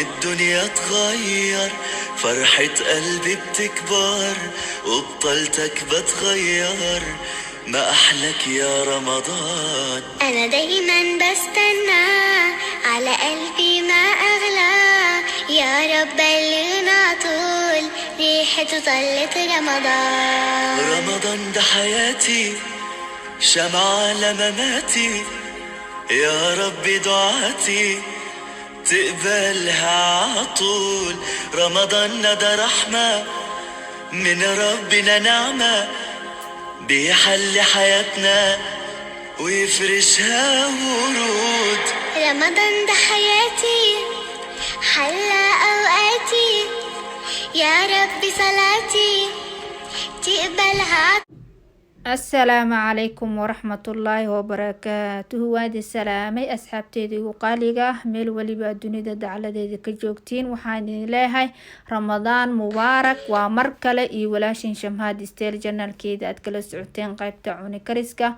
الدنيا تغير، فرحة قلبي بتكبر وبطلتك بتغير، ما أحلك يا رمضان. أنا دايما بستنى على قلبي ما أغلى، يا رب بلغنا طول ريحة طلة رمضان. رمضان ده حياتي، شمعة لمماتي، يا رب دعاتي تقبلها عطول. رمضان ده رحمة من ربنا، نعمة بيحل حياتنا ويفرشها ورود. رمضان ده حياتي، حلى أوقاتي، يا رب صلاتي تقبلها. السلام عليكم ورحمة الله وبركاته. وادي السلامي أصحابتي وقاليقة ميل وليبا الدنيا دعالة كجوكتين وحان إلهي رمضان مبارك ومركلة ولا شمهاد استيل جنال كيدا أتكلا سعوتين قيب تعوني كريسكا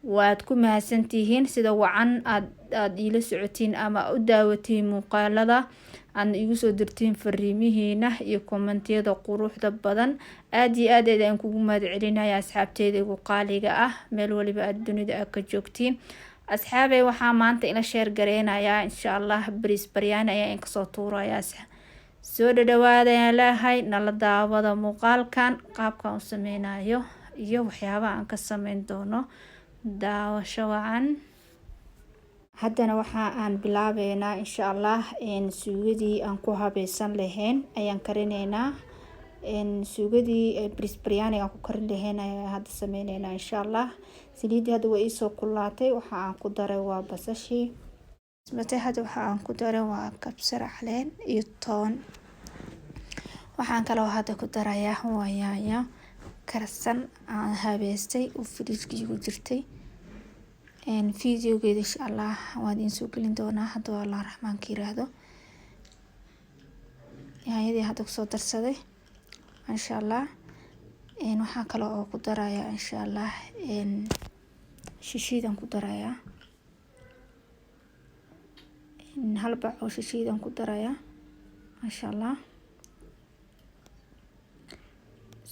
وادكم هاسنتيهين سيدا وعن إلى سعوتين أما أداوتي مقالة aan igu soo dirtiin fariimihiina iyo kommentiyada quruxda badan. aad iyo aad ayaan kugu mahadcelinayaa asxaabteyda igu qaaliga ah meel waliba aad dunida aad ka joogtiin. asxaabay waxaa maanta ila sheer gareynayaa insha Allah bariis baryaani ayaan kasoo tuurayaa. soo dhawaada ayaan leeyahay, nala daawada muuqaalkan qaabkaan u sameynayo iyo waxyaabaha aan ka sameyn doono. daawasho wacan. haddana waxa aan bilaabeynaa insha Allah suugadii aan ku habaysan lahayn ayaan karineynaa. suugadii bariis baryaani aan ku karin lahayn ayaan hadda sameyneynaa insha Allah. saliidii hadda way isoo kulaatay, waxa aan ku daray waa basashii. hadda waxa aan ku daray waa kabsar caleen iyo toon. waxaan kaloo hadda ku darayaa waa yaanyo karsan aan habeystay oo fridge-kiigu jirtay. videogeeda insha Allah waan idin soo gelin doonaa hadduu Allah raxmaanka yiraahdo. yaanyadii hadda kusoo darsaday insha Allah. waxaa kale oo ku darayaa insha Allah shishiidan ku darayaa. hal bac oo shishiidan ku darayaa insha Allah.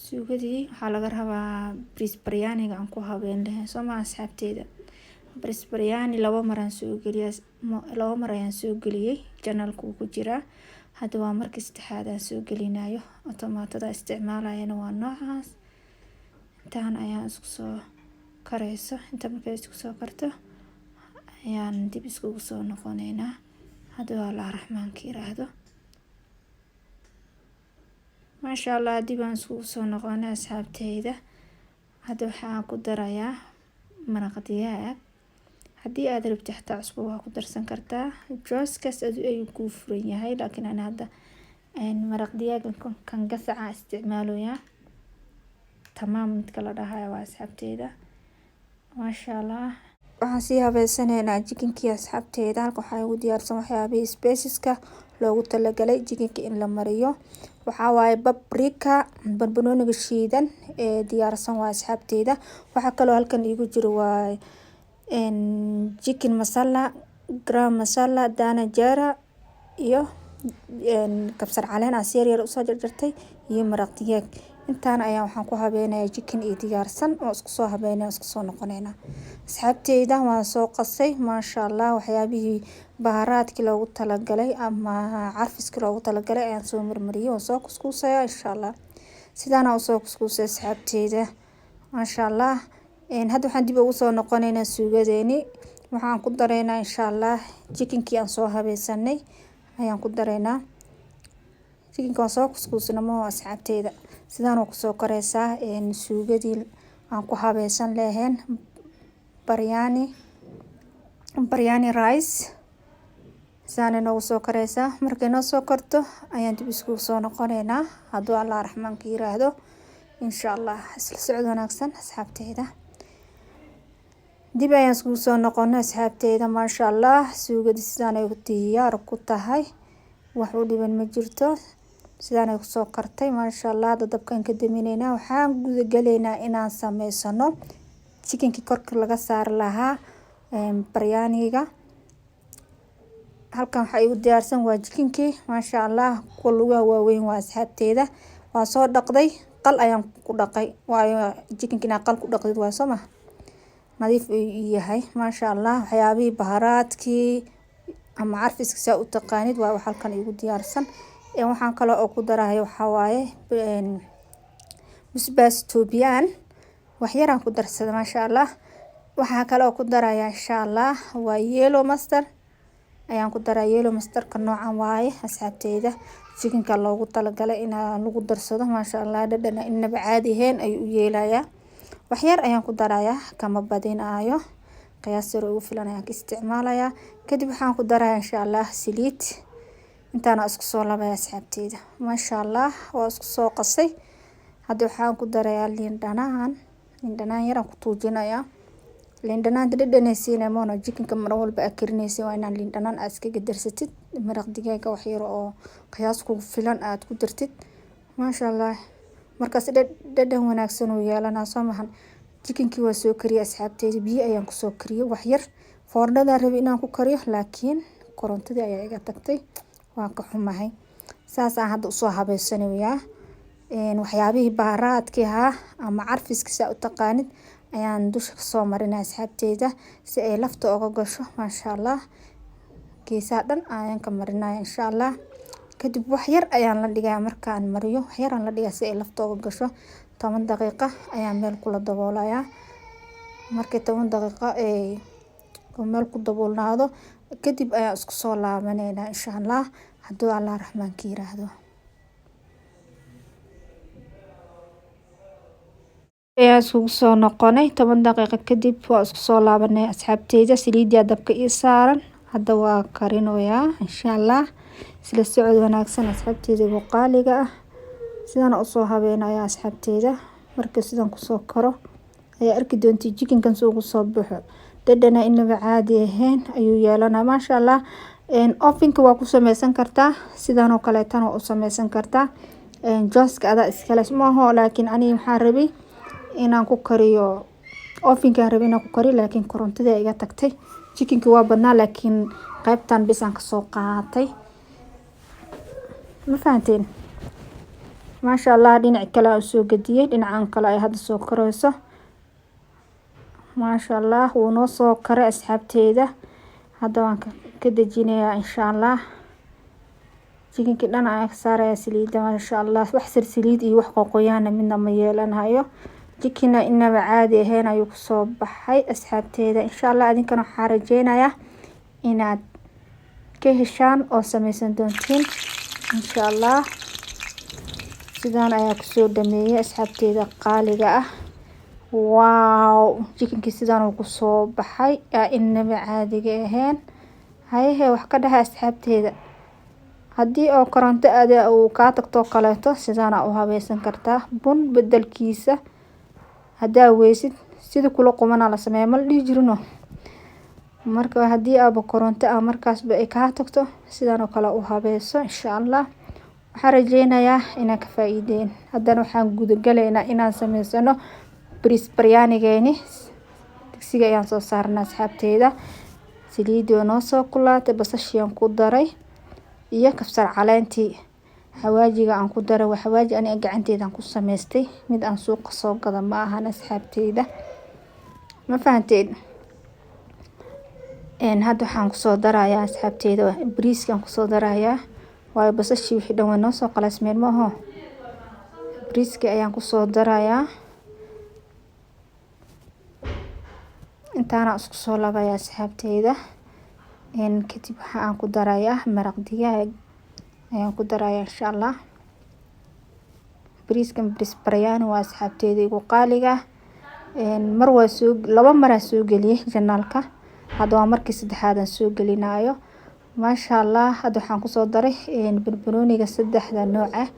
suugadii waxaa laga rabaa bariis baryaaniga aan ku habeyn lahayn soo ma asxaabteyda. bariis baryaani laba mar ayaan soo geliyay channelku ku jira. hadda waa markii saddexaad aan soo gelinayo. otomaatada isticmaalayana waa noocaas. intaan ayaan isku soo kareyso. inta markay isku soo karto ayaan dib iskugu soo noqoneynaa hadduu Allah raxmaanka yiraahdo. maasha Allah dib aan iskugu soo noqonay asxaabteyda. hadda waxaan ku darayaa maraq digaag. haddii aad rabto xataa cusbo waa ku darsan kartaa. jooskaas ayuu ku furan yahay, laakiin ana hadda maraq digaag kan gasaca isticmaaloyaa. tamaam midka la dhahayo waa asxaabteyda. maasha Allah waxaan sii habeysanaynaa jikinkii asxaabteyda. halka waxaa ugu diyaarsan waxyaabihii spaceska loogu talagalay jikinka in la mariyo. waxaa waaye paprika, barbanooniga shiidan ee diyaarsan waa asxaabteyda. waxaa kaloo halkan igu jiro waa chicken masala, gram masala, dana jara iyo kabsar caleen aan si yar usoo jarjartay iyo maraq digaag. intaan ayaan waxaan ku habeynayaa chicken iyo diyaarsan oo isku soo habeynaa isku soo noqoneynaa. asxaabteyda waan soo qasay maasha Allah. waxyaabihii baharaadkii loogu talagalay ama carfiskii loogu talagalay ayaan soo marmariyay oo soo kuskuusaya insha Allah. sidaan aan soo kuskuusay asxaabteyda maasha Allah. hadda waxaan dib ugu soo noqoneynaa suugadeeni. waxaan ku dareynaa insha Allah chickenkii aan soo habeysanay ayaan ku dareynaa. chickenka waan soo kuskuusnay ma asxaabteyda. sidaan oo kusoo kareysaa suugadii aan ku habeysan lahayn baryaani rice. sidaan inoogu soo kareysaa. markay noo soo karto ayaan dib iskugu soo noqoneynaa hadduu Allah raxmaanka yiraahdo insha Allah. isla socod wanaagsan asxaabteyda. dib ayaan iskugu soo noqonay asxaabteyda. maasha Allah suugadii sidaan ay diyaar ku tahay, wax u dhiban ma jirto. sidaan ay kusoo kartay maasha Allah. dabkaan ka daminaynaa. waxaan guda galeynaa inaan sameysano chickenkii korka laga saar lahaa baryaaniga. halkan waxa igu diyaarsan waa jikinkii maasha Allah kuwa lugaha waaweyn waa asxaabteeda waa soo dhaqday qal ayaan ku dhaqay waayo jikinkina qal ku dhaqdid waa soo ma nadiif yahay maasha Allah waxyaabihii baharaadkii ama carfiska saa u taqaanid waa halkan igu diyaarsan waxaan kale oo ku darayo waxa waaye basbaas Ethiopian wax yar aan ku darsaday maasha Allah waxa kale oo ku daraya insha Allah waa yellow mustard ayaan ku daraa yellow mustard ka noocan waaye asxaabteeda jikinka loogu talagalay in lagu darsado maasha Allah dhadhan inaba caadi ahayn ay u yeelaya wax yar ayaan ku darayaa kama badinayo qiyaas yar ugu filan ayaan ka isticmaalaya kadib waxaan ku darayaa insha Allah saliid intaana isku soo labaya asxaabteeda maasha Allah waa isku soo qasay hadda waxaan ku darayaa liin dhanaan yar aan ku tuujinayaa liin dhanaan dhadhanaysiina moona jikinka mar walba akarinaysa waa inaan liin dhanaan aad iska darsatid maraq digaaga wax yar oo qiyaas ku filan aad ku dartid maasha Allah markaas dhadhan wanaagsan uu yeelanaa soo mahan jikinkii waa soo kariyay asxaabteeda biyo ayaan ku soo kariyay wax yar foornada rabi inaan ku kariyo laakiin korontadii ayaa iga tagtay waan ka xumahay saas aan hadda u soo habeysanayaa waxyaabihii baharaadkii ama carfiska u taqaanid ayaan dusha ka soo marinaa asxaabteeda si ay lafta uga gasho maasha Allah geesaha dhan ayaan ka marinaa insha Allah kadib wax yar ayaan la dhigaa markaan mariyo wax yar aan la dhigaa si ay lafta uga gasho 10 daqiiqo ayaan meel kula daboolayaa markay 10 daqiiqo ay meel ku daboolnaado kadib ayaan isku soo laabaneynaa insha Allah hadduu Allah raxmaanka yiraahdo isku soo noqonay 10 daqiiqo kadib waa isku soo laabanay asxaabteeda saliidda dabka ii saaran hadda waa karinoyaa insha Allah sila socod wanaagsan asxaabteeda ugu qaaliga ah sidaan u soo habeenaya asxaabteeda marka sidaan ku soo karo ayaa arki doontii jikinkan soo soo baxo dhadhana inaba caadi ahayn ayuu yeelanaa maasha Allah ovenka waa ku sameysan kartaa sidaan oo kale tan oo u sameysan kartaa jooska ada iskala maaho laakiin aniga waxaan rabay inaan ku kariyo ovenka rabay inaan ku kariyo laakiin korontada iga tagtay jikinka waa badnaa laakiin qaybtan bis aan ka soo qaatay ma fahanteen maasha Allah dhinac kale aan soo gadiyay dhinacan kale ay hadda soo karayso maasha Allah wuu noo soo karay asxaabteeda hadda waan ka dajinayaa insha Allah jikinka dhan aan ka saaraya saliidda maasha Allah wax saliid iyo wax qoqoyaan midna ma yeelanayo jikina inaba caadi ahayn ayuu ku soo baxay asxaabteeda insha Allah idinkana waxaan rajeynayaa inaad ka heshaan oo sameysan doontiin insha Allah sidaan ayaa ku soo dhameeyay asxaabteeda qaaliga ah wow jikinkii sidaan uu ku soo baxay inaba caadiga ahayn haye wax ka dhahay asxaabteeda haddii oo koronto aad uu ka tagto kaleeto sidaan u habaysan kartaa bun bedelkiisa hadaa weysid sida kula qumana la sameeyo mal dhigi jirino marka haddii aaba koronto markaas ba ay ka tagto sidaan oo kale u habayso insha Allah waxaan rajeynayaa inaan ka faa'iideen haddana waxaan gudagalaynaa inaan sameysano bariis baryaanigeeni digsiga ayaan soo saarnaa asxaabteeda saliidda noo soo kulaatay basashiyan ku daray iyo kabsar caleentii xawaajiga aan ku daray waa xawaaji aniga gacanteeda ku sameystay mid aan suuqa soo gada ma ahan asxaabteeda ma fahanteen hadda waxaan ku soo darayaa asxaabteeda bariiskan ku soo darayaa waayo basashii wixii dhan way noo soo qalaysmeen ma aho bariiska ayaan ku soo darayaa intaana isku soo laabaya asxaabteeda kadib waxaan ku darayaa maraq digaag ayaan ku darayaa insha Allah bariiskan bariis baryaani waa asxaabteeda igu qaaliga mar waa soo laba mar aan soo galiyay janaalka hadda waa markii saddexaad aan soo galinayo maasha Allah hadda waxaan ku soo daray barbarooniga saddexda nooc ah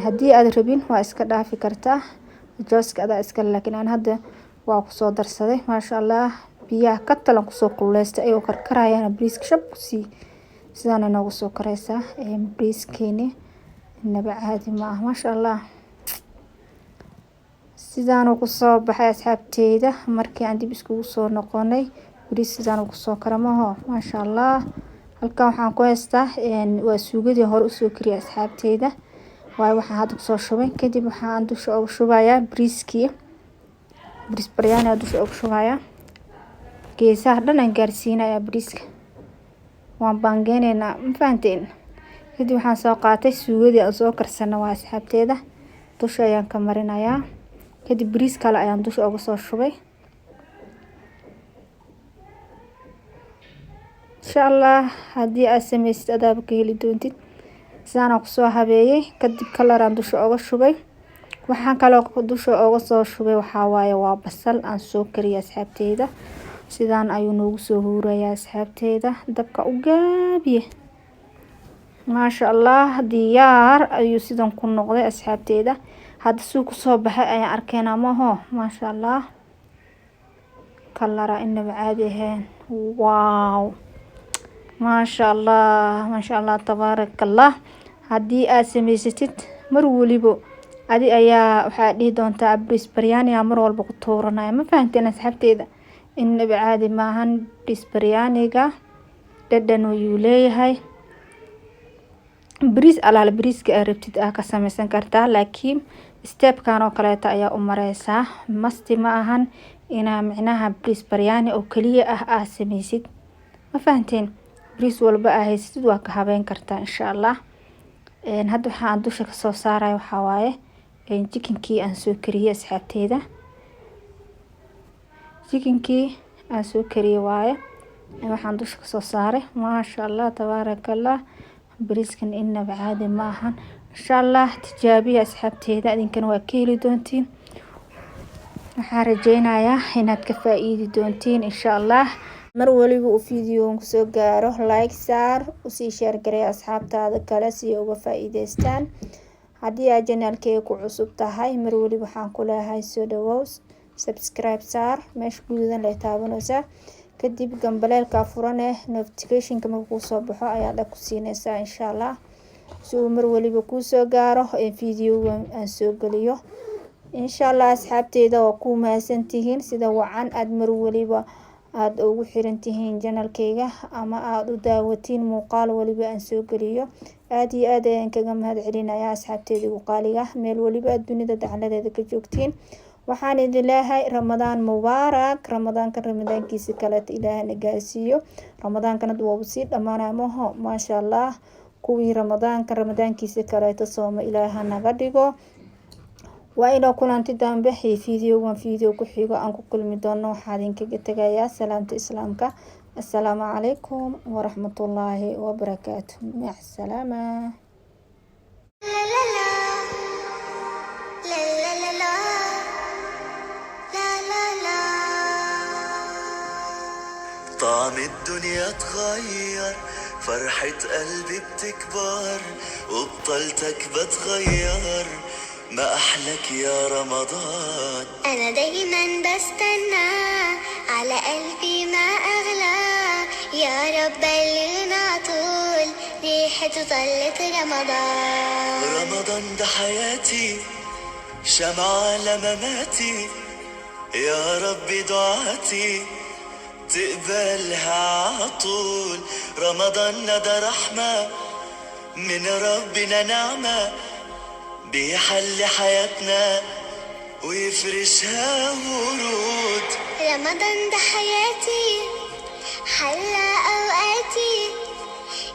haddii aad rabin waa iska dhaafi kartaa jooska ada iska laakiin aan hadda waa ku soo darsaday maasha Allah biyaha ka talan ku soo kululeystay ayuu karkarayaan bariiska shab ku sii sidaan inoogu soo karaysaa bariiskeeni inaba caadi ma ah maasha Allah sidaan ku soo baxay asxaabteeda markii aan dib iskugu soo noqonay bariis sidaan ku soo karamaho maasha Allah halkan waxaan ku haystaa waa suugadii hore usoo kariyay asxaabteyda. waayo waxaan hadda kusoo shubay kadib waxaan dusha ugu shubayaa bariiskii. bariis biryani aan dusha ugu shubayaa. geesaha dhan aan gaarsiinayaa bariiska. waan baangeenaynaa ma fahanteen. kadib waxaan soo qaatay suugadii aan soo karsanay waa asxaabteyda. dusha ayaan ka marinayaa. kadib bariis kale ayaan dusha ugu soo shubay. insha Allah haddii aad samaysid adaaba ka heli doontid. sidaan kusoo habeeyay kadib kalaraan dusha uga shubay. waxaan kaloo dusha uga soo shubay waxaa waaye waa basal aan soo kariyay asxaabteyda. sidaan ayuu noogu soo huurayaa asxaabteyda. dabka u gaabiye. maasha Allah diyaar ayuu sidan ku noqday asxaabteyda. hadda suu kusoo baxay ayaan arkaynaa maho. maasha Allah kalara inaba caadi ahayn. waaw maasha Allah tabaarakallah. haddii aad samaysatid mar waliba adi ayaa waxaa dhihi doontaa bariis biryani mar walba ku tuuranaya ma fahanteen asxaabteyda. inaba caadi maahan bariis biryaniga dhadhan ayuu leeyahay. bariis alaala bariiska aad rabtid aad ka samaysan kartaa laakiin stepkan oo kaleeto ayaa u mareysaa. masti ma ahan inaa micnaha bariis biryani oo kaliya aad samaysid ma fahanteen. bariis walba aad haysatid waa ka habeyn kartaa insha Allah. hadda waxaan dusha ka soo saaray waxaa waaye chickenkii aan soo kariyay asxaabteyda. chickenkii aan soo kariyay waaye waxaan dusha ka soo saaray. maasha Allah tabaarakallah. bariiskan inaba caadi ma ahan. insha Allah tijaabiya asxaabteyda idinkana waa ka heli doontiin. waxaan rajeynayaa inaad ka faa'iidi doontiin insha Allah. mar waliba uu fiidiyoon kusoo gaaro like saar usii share garay asxaabtaada kale si ay uga faa'iideystaan. haddii aad channelkayga ku cusub tahay mar waliba waxaan ku leeyahay soo dhawow subscribe saar meesha guduudan la taabanaysa kadib gambaleelka furan notification-ka markuu soo baxo ayaad ku siinaysaa insha Allah. si uu mar waliba ku soo gaaro fiidiyowga aan soo galiyo insha Allah. asxaabteyda waa ku mahadsantihiin sida wacan aad mar waliba aad ugu xiran tihiin channelkayga ama aad u daawatiin muuqaal waliba aan soo galiyo. aad iyo aad ayaan kaga mahad celinayaa asxaabteyda ugu qaaliga meel waliba aad dunida dacaladeeda ka joogtiin. waxaan idin leeyahay Ramadaan mubaarak. ramadaankiisa kale Ilaahna gaarsiiyo. ramadaankan waa sii dhamaanaya maho. maasha Allah kuwii ramadaankiisa kale sooma Ilaaha naga dhigo. waa inoo kulanti dambe fiidiyoo ku xigo aan ku kulmi doono. waxaan idinkaga tagayaa salaamta islaamka. assalaamu calaykum waraxmatullaahi wabarakaatuh. mac salaama. طعم الدنيا اتغير فرحة قلبي بتكبر وبطلتك بتغير ما أحلك يا رمضان. أنا دايما بستنى على قلبي ما أغلى يا رب بلغنا طول ريحة طلة رمضان. رمضان ده حياتي شمعة لمماتي يا رب دعاتي تقبلها عطول. رمضان ده رحمة من ربنا نعمة بيحل حياتنا ويفرشها ورود. رمضان ده حياتي حلى أوقاتي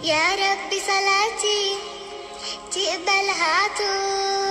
يا رب صلاتي تقبلها عطول.